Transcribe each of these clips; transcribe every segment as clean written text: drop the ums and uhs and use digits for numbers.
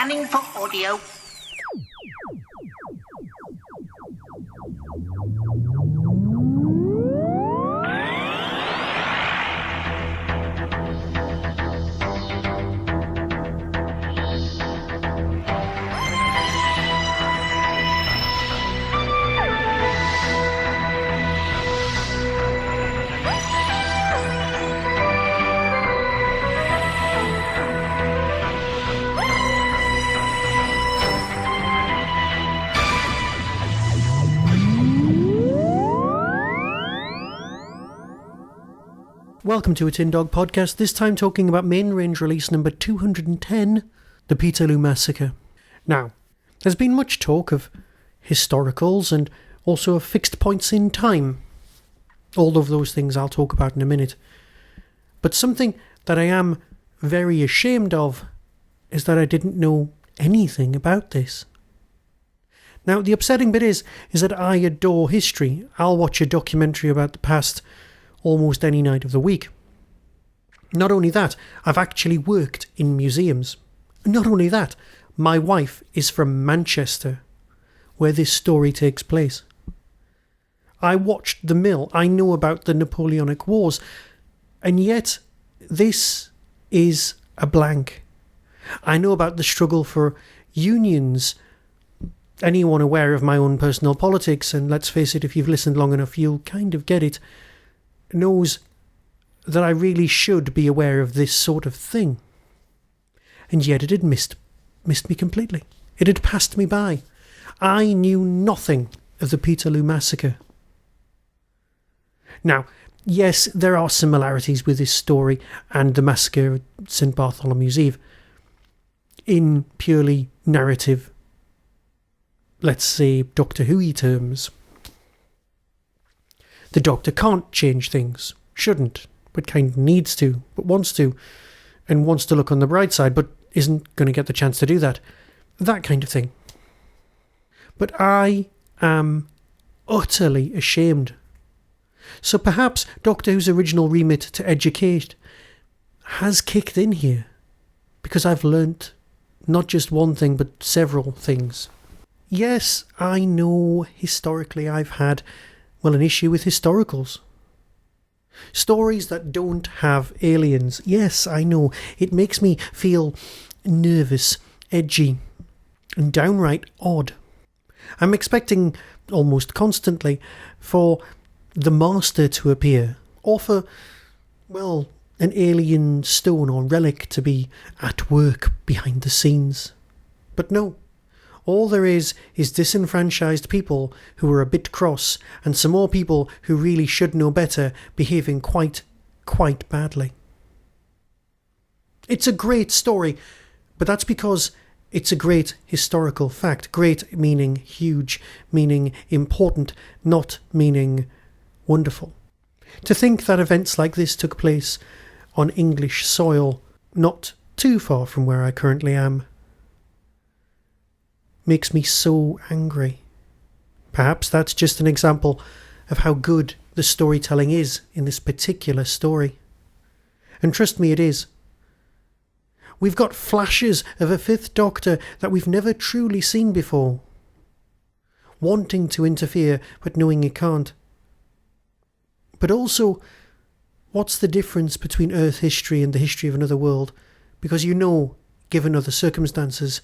Scanning for audio. Welcome to a Tin Dog podcast, this time talking about main range release number 210, The Peterloo Massacre. Now, there's been much talk of historicals and also of fixed points in time. All of those things I'll talk about in a minute. But something that I am very ashamed of is that I didn't know anything about this. Now, the upsetting bit is that I adore history. I'll watch a documentary about the past almost any night of the week. Not only that, I've actually worked in museums. Not only that, my wife is from Manchester, where this story takes place. I watched the mill, I know about the Napoleonic Wars, and yet this is a blank. I know about the struggle for unions. Anyone aware of my own personal politics, and let's face it, if you've listened long enough, you'll kind of get it, knows that I really should be aware of this sort of thing. And yet it had missed me completely. It had passed me by. I knew nothing of the Peterloo Massacre. Now, yes, there are similarities with this story and the massacre at St. Bartholomew's Eve. In purely narrative, let's say, Doctor Who-y terms. The Doctor can't change things, shouldn't, but kind of needs to, but wants to, and wants to look on the bright side, but isn't going to get the chance to do that. That kind of thing. But I am utterly ashamed. So perhaps Doctor Who's original remit to educate has kicked in here, because I've learnt not just one thing, but several things. Yes, I know historically I've had an issue with historicals. Stories that don't have aliens. Yes, I know. It makes me feel nervous, edgy, and downright odd. I'm expecting, almost constantly, for the Master to appear, or for, an alien stone or relic to be at work behind the scenes. But no. All there is disenfranchised people who are a bit cross, and some more people who really should know better behaving quite badly. It's a great story, but that's because it's a great historical fact. Great meaning huge, meaning important, not meaning wonderful. To think that events like this took place on English soil, not too far from where I currently am, makes me so angry. Perhaps that's just an example of how good the storytelling is in this particular story. And trust me, it is. We've got flashes of a Fifth Doctor that we've never truly seen before, wanting to interfere but knowing he can't. But also, what's the difference between Earth history and the history of another world? Because given other circumstances,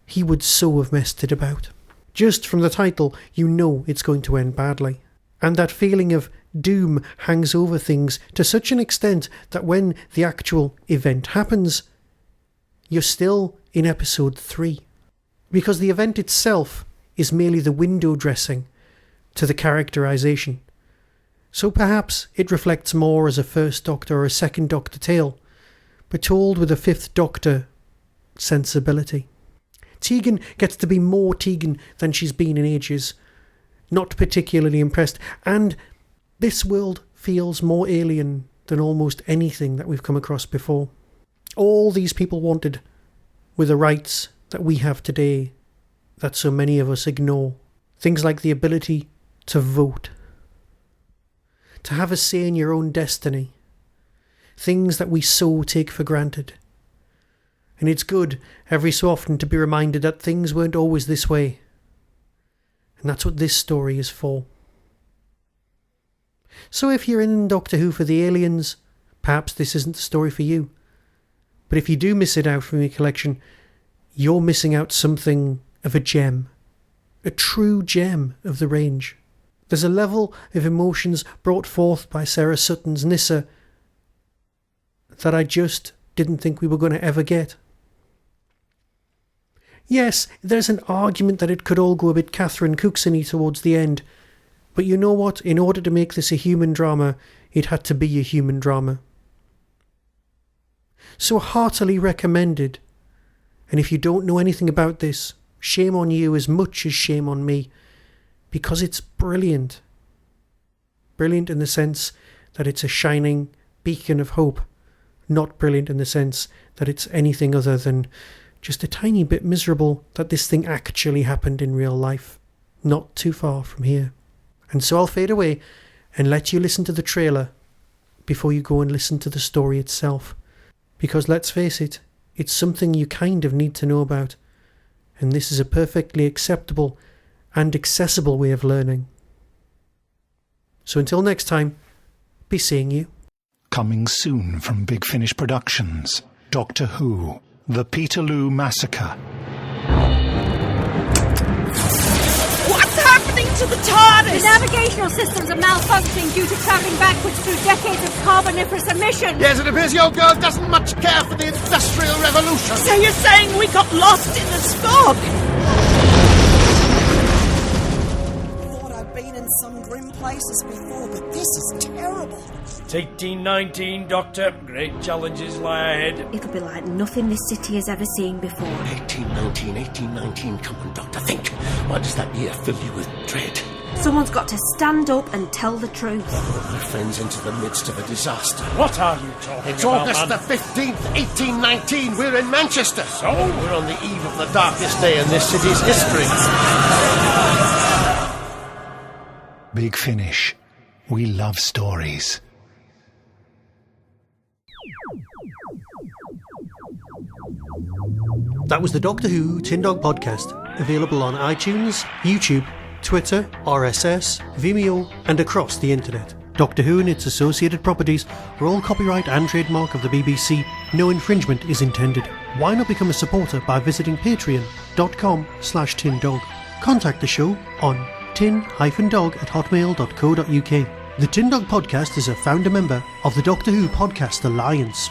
he would so have messed it about. Just from the title, it's going to end badly. And that feeling of doom hangs over things to such an extent that when the actual event happens, you're still in episode 3. Because the event itself is merely the window dressing to the characterization. So perhaps it reflects more as a First Doctor or a Second Doctor tale, but told with a Fifth Doctor sensibility. Tegan gets to be more Tegan than she's been in ages. Not particularly impressed. And this world feels more alien than almost anything that we've come across before. All these people wanted were the rights that we have today that so many of us ignore. Things like the ability to vote. To have a say in your own destiny. Things that we so take for granted. And it's good every so often to be reminded that things weren't always this way. And that's what this story is for. So if you're in Doctor Who for the aliens, perhaps this isn't the story for you. But if you do miss it out from your collection, you're missing out something of a gem. A true gem of the range. There's a level of emotions brought forth by Sarah Sutton's Nyssa that I just didn't think we were going to ever get. Yes, there's an argument that it could all go a bit Catherine Cookson-y towards the end, but you know what? In order to make this a human drama, it had to be a human drama. So heartily recommended. And if you don't know anything about this, shame on you as much as shame on me, because it's brilliant. Brilliant in the sense that it's a shining beacon of hope, not brilliant in the sense that it's anything other than just a tiny bit miserable that this thing actually happened in real life, not too far from here. And so I'll fade away and let you listen to the trailer before you go and listen to the story itself. Because let's face it, it's something you kind of need to know about. And this is a perfectly acceptable and accessible way of learning. So until next time, be seeing you. Coming soon from Big Finish Productions, Doctor Who, The Peterloo Massacre. What's happening to the TARDIS? The navigational systems are malfunctioning due to travelling backwards through decades of carboniferous emissions. Yes, it appears your girl doesn't much care for the Industrial Revolution. So you're saying we got lost in the smog? Thought I'd been in some grim places before, but this is terrible. It's 1819, Doctor. Great challenges lie ahead. It'll be like nothing this city has ever seen before. 1819, come on, Doctor, think. Why does that year fill you with dread? Someone's got to stand up and tell the truth. My friend's into the midst of a disaster. What are you talking It's about, August man? the 15th, 1819. We're in Manchester. So? We're on the eve of the darkest day in this city's history. Big Finish. We love stories. That was the Doctor Who Tin Dog Podcast, available on iTunes, YouTube, Twitter, RSS, Vimeo, and across the internet. Doctor Who and its associated properties are all copyright and trademark of the BBC. No infringement is intended. Why not become a supporter by visiting patreon.com/tindog. Contact the show on tin-dog@hotmail.co.uk. The Tin Dog Podcast is a founder member of the Doctor Who Podcast Alliance.